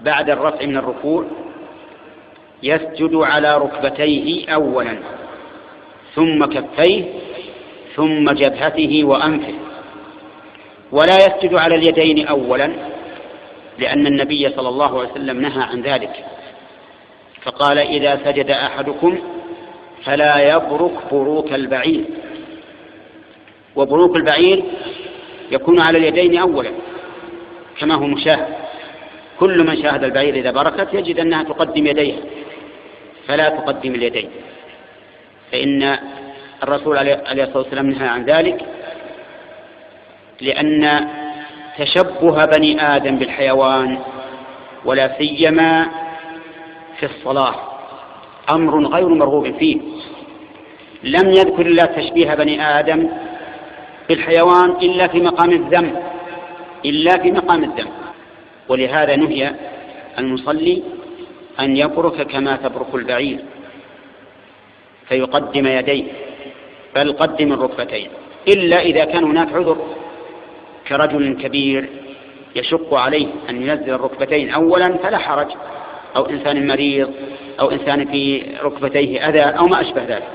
بعد الرفع من الركوع يسجد على ركبتيه أولا، ثم كفيه، ثم جبهته وأنفه، ولا يسجد على اليدين أولا، لأن النبي صلى الله عليه وسلم نهى عن ذلك، فقال: إذا سجد أحدكم فلا يبرك بروك البعير. وبروك البعير يكون على اليدين أولا كما هو مشاهد، كل من شاهد البعير إذا بركت يجد أنها تقدم يديها فلا تقدم اليدين، فإن الرسول عليه الصلاة والسلام نهى عن ذلك، لأن تشبه بني آدم بالحيوان ولا سيما في الصلاة أمر غير مرغوب فيه. لم يذكر الله تشبيه بني آدم بالحيوان إلا في مقام الذم، ولهذا نهي المصلي أن يبرك كما تبرك البعير فيقدم يديه، بل قدم الركبتين، إلا إذا كان هناك عذر كرجل كبير يشق عليه أن ينزل الركبتين أولا فلا حرج، أو إنسان مريض، أو إنسان في ركبتيه أذى، أو ما أشبه ذلك.